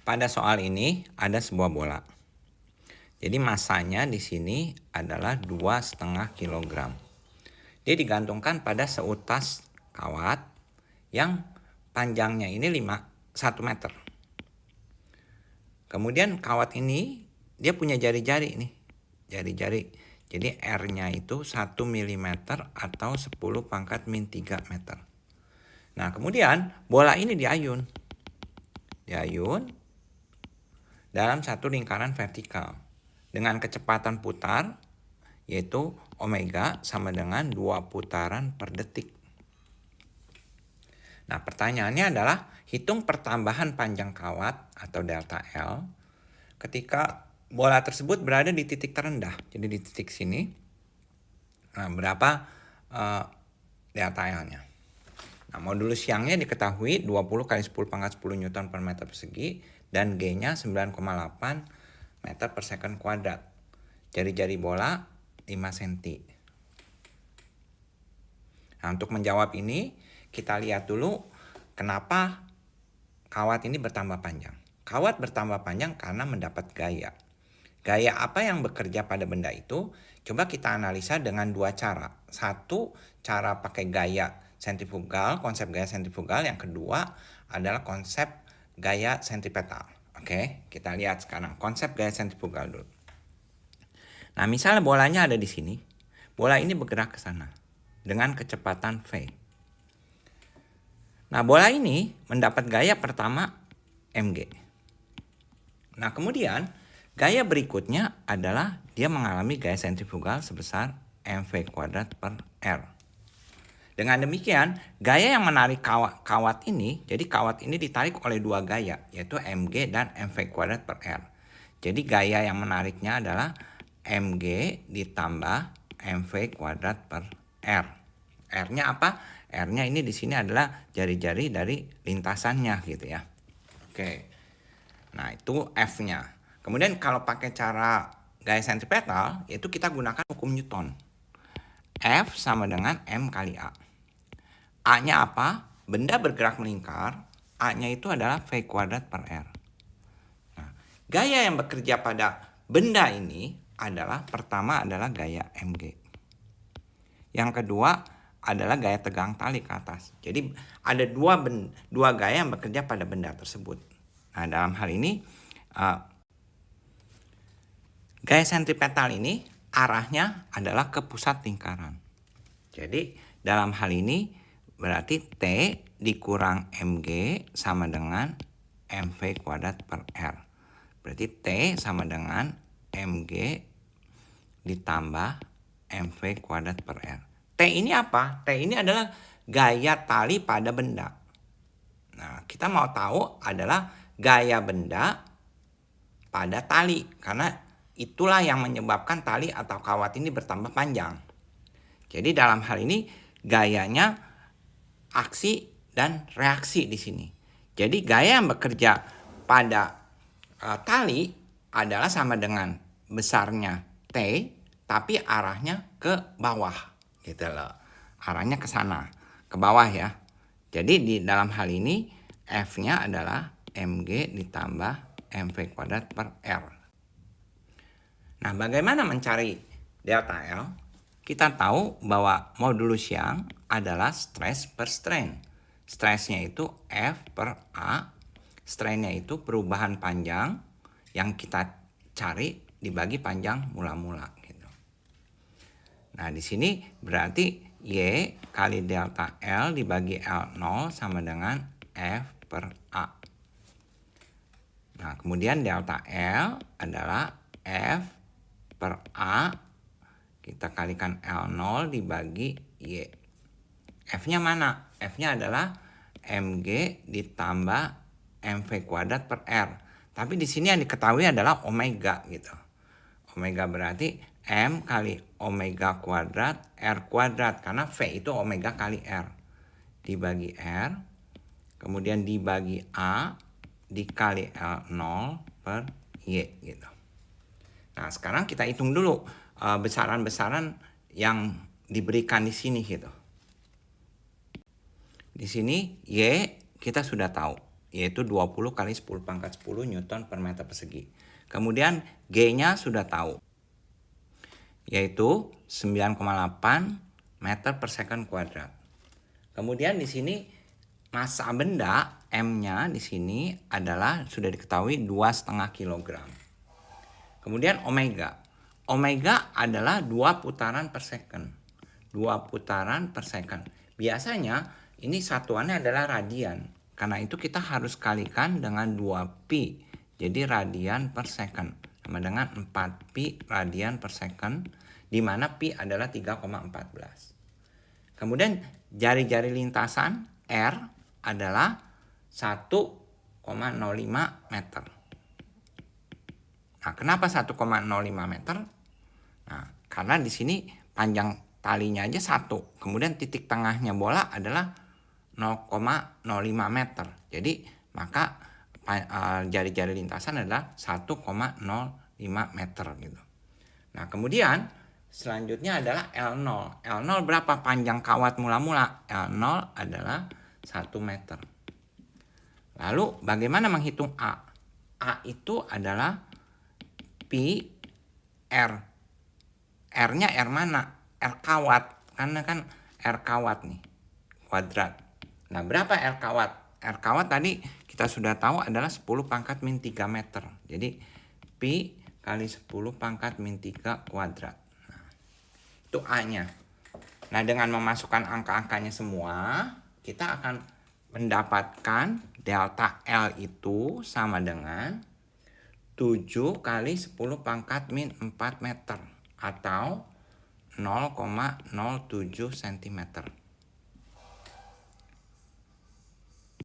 Pada soal ini ada sebuah bola. Jadi masanya di sini adalah 2,5 kg. Dia digantungkan pada seutas kawat yang panjangnya ini 1 meter. Kemudian kawat ini dia punya jari-jari nih. Jari-jari. Jadi R-nya itu 1 mm atau 10⁻³ meter. Nah, kemudian bola ini diayun. Diayun dalam satu lingkaran vertikal dengan kecepatan putar yaitu omega sama dengan 2 putaran per detik. Nah, pertanyaannya adalah hitung pertambahan panjang kawat atau delta L ketika bola tersebut berada di titik terendah. Jadi di titik sini. Nah, berapa delta L-nya? Nah, modulus Young-nya diketahui 20 kali 10⁻10 Newton per meter persegi dan G-nya 9,8 meter per second kuadrat. Jari-jari bola 5 cm. Nah, untuk menjawab ini, kita lihat dulu kenapa kawat ini bertambah panjang. Kawat bertambah panjang karena mendapat gaya. Gaya apa yang bekerja pada benda itu? Coba kita analisa dengan dua cara. Satu, cara pakai gaya sentrifugal, konsep gaya sentrifugal. Yang kedua adalah konsep gaya sentripetal. Oke, kita lihat sekarang konsep gaya sentrifugal dulu. Nah, misalnya bolanya ada di sini. Bola ini bergerak ke sana dengan kecepatan V. Nah, bola ini mendapat gaya pertama mg. Nah, kemudian gaya berikutnya adalah dia mengalami gaya sentrifugal sebesar mv kuadrat per R. Dengan demikian, gaya yang menarik kawat ini, jadi kawat ini ditarik oleh dua gaya, yaitu mg dan mv kuadrat per R. Jadi gaya yang menariknya adalah mg ditambah mv kuadrat per R. R-nya apa? R-nya ini di sini adalah jari-jari dari lintasannya gitu ya. Oke. Nah, itu F-nya. Kemudian kalau pakai cara gaya sentripetal, yaitu kita gunakan hukum Newton. F sama dengan M kali A. A-nya apa? Benda bergerak melingkar. A-nya itu adalah V kuadrat per R. Nah, gaya yang bekerja pada benda ini adalah pertama adalah gaya mg. Yang kedua adalah gaya tegang tali ke atas. Jadi ada dua gaya yang bekerja pada benda tersebut. Nah, dalam hal ini gaya sentripetal ini arahnya adalah ke pusat lingkaran. Jadi dalam hal ini berarti T dikurang mg sama dengan mv kuadrat per R. Berarti T sama dengan mg ditambah mv kuadrat per R. T ini apa? T ini adalah gaya tali pada benda. Nah, kita mau tahu adalah gaya benda pada tali. Karena itulah yang menyebabkan tali atau kawat ini bertambah panjang. Jadi dalam hal ini gayanya aksi dan reaksi di sini. Jadi gaya yang bekerja pada tali adalah sama dengan besarnya T, tapi arahnya ke bawah. Gitu loh. Arahnya ke sana, ke bawah ya. Jadi di dalam hal ini F-nya adalah mg ditambah mv kuadrat per R. Nah, bagaimana mencari delta L? Kita tahu bahwa modulus Young adalah stress per strain. Stressnya itu F per A. Strainnya itu perubahan panjang yang kita cari dibagi panjang mula-mula. Nah, di sini berarti Y kali delta L dibagi L0 sama dengan F per A. Nah, kemudian delta L adalah F per A. Kita kalikan L0 dibagi Y. F-nya mana? F-nya adalah mg ditambah mv kuadrat per R. Tapi di sini yang diketahui adalah omega gitu. Omega berarti M kali omega kuadrat R kuadrat. Karena V itu omega kali R. Dibagi R. Kemudian dibagi A. Dikali L0 per Y gitu. Nah, sekarang kita hitung dulu besaran-besaran yang diberikan di sini gitu. Di sini Y kita sudah tahu. yaitu 20 kali 10 pangkat 10 Newton per meter persegi. Kemudian G-nya sudah tahu, yaitu 9,8 meter per second kuadrat. Kemudian di sini massa benda M-nya di sini adalah sudah diketahui 2,5 kg. Kemudian omega. Omega adalah 2 putaran per second. 2 putaran per second. Biasanya ini satuannya adalah radian. Karena itu kita harus kalikan dengan 2pi. Jadi radian per second. Sama dengan 4pi radian per second. Di mana pi adalah 3,14. Kemudian jari-jari lintasan R adalah 1,05 meter. Nah, kenapa 1,05 meter? Nah, karena di sini panjang talinya aja 1. Kemudian titik tengahnya bola adalah 0,05 meter. Jadi maka jari-jari lintasan adalah 1,05 meter gitu. Nah, kemudian selanjutnya adalah L0. L0 berapa panjang kawat mula-mula? L0 adalah 1 meter. Lalu bagaimana menghitung A? A itu adalah pi R. R-nya R mana? R kawat. Karena kan R kawat nih. Kuadrat. Nah, berapa R kawat? R kawat tadi kita sudah tahu adalah 10 pangkat min 3 meter. Jadi pi kali 10 pangkat min 3 kuadrat. Nah, itu A-nya. Nah, dengan memasukkan angka-angkanya semua, kita akan mendapatkan delta L itu sama dengan 7 kali 10 pangkat min 4 meter atau 0,07 cm.